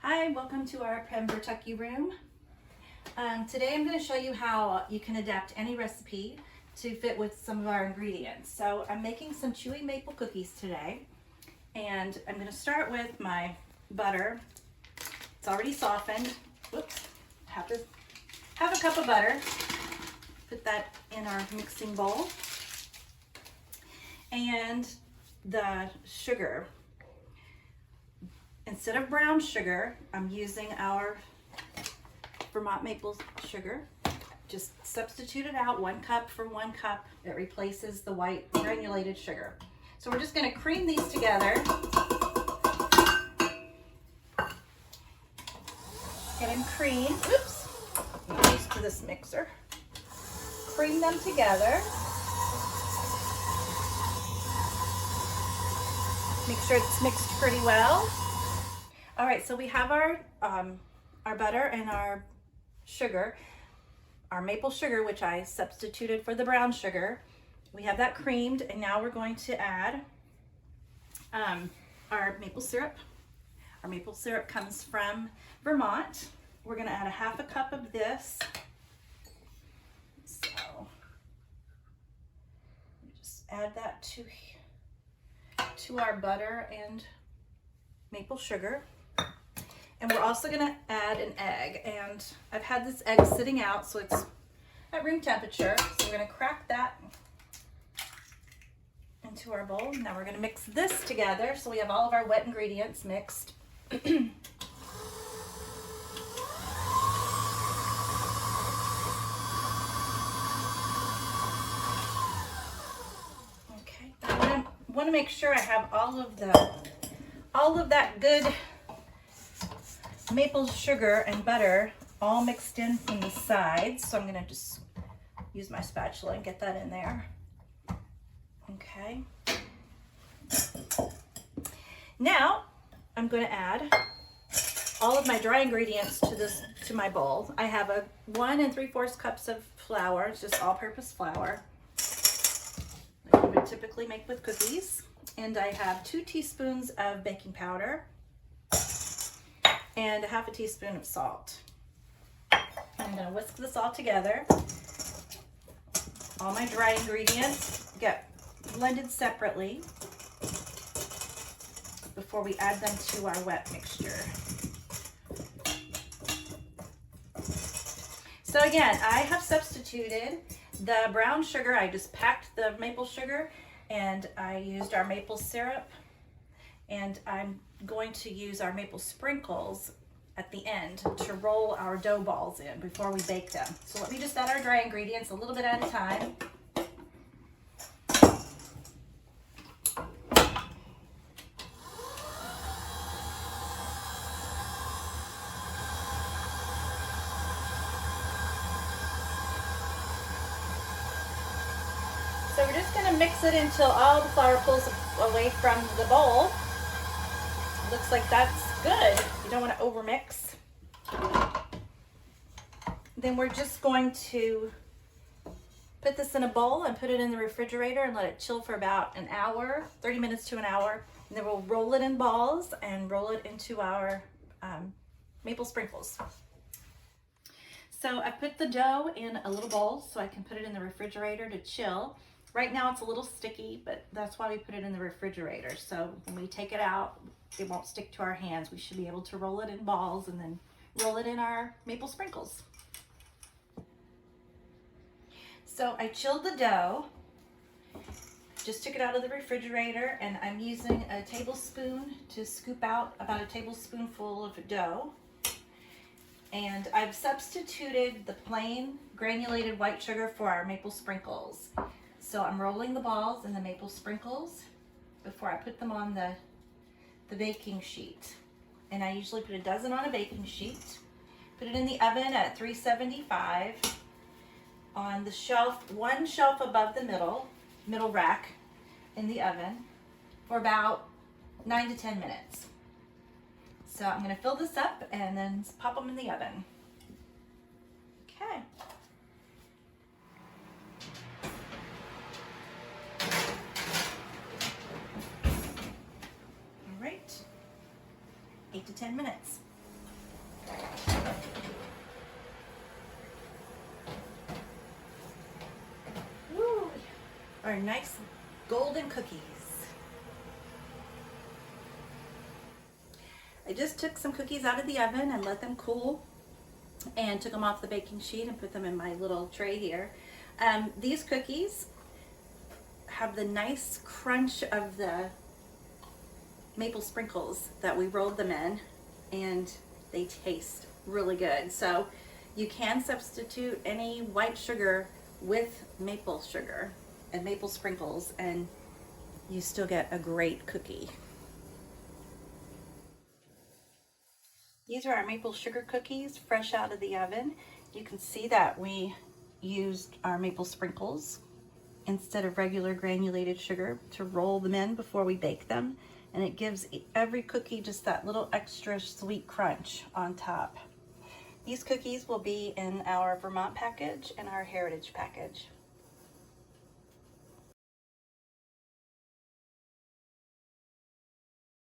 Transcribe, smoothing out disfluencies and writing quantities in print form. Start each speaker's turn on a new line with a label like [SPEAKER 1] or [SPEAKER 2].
[SPEAKER 1] Hi, welcome to our Pennvertucky room. Today I'm going to show you how you can adapt any recipe to fit with some of our ingredients. So I'm making some chewy maple cookies today, and I'm going to start with my butter. It's already softened. Whoops, have a cup of butter. Put that in our mixing bowl. And the sugar. Instead of brown sugar, I'm using our Vermont maple sugar. Just substitute it out, 1 cup for 1 cup. It replaces the white granulated sugar. So we're just going to cream these together. Get them creamed. Oops, I'm not used to this mixer. Cream them together. Make sure it's mixed pretty well. All right, so we have our butter and our sugar, our maple sugar, which I substituted for the brown sugar. We have that creamed, and now we're going to add our maple syrup. Our maple syrup comes from Vermont. We're gonna add a 1/2 cup of this. So just add that to our butter and maple sugar. And we're also going to add an egg, and I've had this egg sitting out so it's at room temperature. So we're going to crack that into our bowl. Now we're going to mix this together so we have all of our wet ingredients mixed. Okay, I want to make sure I have all of that good maple sugar and butter all mixed in from the sides. So I'm going to just use my spatula and get that in there. Okay. Now I'm going to add all of my dry ingredients to my bowl. I have a 1 3/4 cups of flour. It's just all-purpose flour that you would typically make with cookies. And I have 2 teaspoons of baking powder and a 1/2 teaspoon of salt. I'm going to whisk this all together. All my dry ingredients get blended separately before we add them to our wet mixture. So again, I have substituted the brown sugar. I just packed the maple sugar, and I used our maple syrup, and I'm going to use our maple sprinkles at the end to roll our dough balls in before we bake them. So let me just add our dry ingredients a little bit at a time. So we're just going to mix it until all the flour pulls away from the bowl. Looks like that's good. You don't want to overmix. Then we're just going to put this in a bowl and put it in the refrigerator and let it chill for about an hour, 30 minutes to an hour. And then we'll roll it in balls and roll it into our maple sprinkles. So I put the dough in a little bowl so I can put it in the refrigerator to chill. Right now it's a little sticky, but that's why we put it in the refrigerator. So when we take it out, it won't stick to our hands. We should be able to roll it in balls and then roll it in our maple sprinkles. So I chilled the dough, just took it out of the refrigerator, and I'm using a tablespoon to scoop out about a tablespoonful of dough. And I've substituted the plain granulated white sugar for our maple sprinkles. So I'm rolling the balls in the maple sprinkles before I put them on the baking sheet. And I usually put a dozen on a baking sheet. Put it in the oven at 375 on the shelf, 1 shelf above the middle rack in the oven for about 9 to 10 minutes. So I'm going to fill this up and then pop them in the oven. Okay. All right. 8 to 10 minutes. our nice golden cookies. I just took some cookies out of the oven and let them cool and took them off the baking sheet and put them in my little tray here. These cookies have the nice crunch of the maple sprinkles that we rolled them in, and they taste really good. So you can substitute any white sugar with maple sugar and maple sprinkles, and you still get a great cookie. These are our maple sugar cookies, fresh out of the oven. You can see that we used our maple sprinkles instead of regular granulated sugar to roll them in before we bake them. And it gives every cookie just that little extra sweet crunch on top. These cookies will be in our Vermont package and our Heritage package.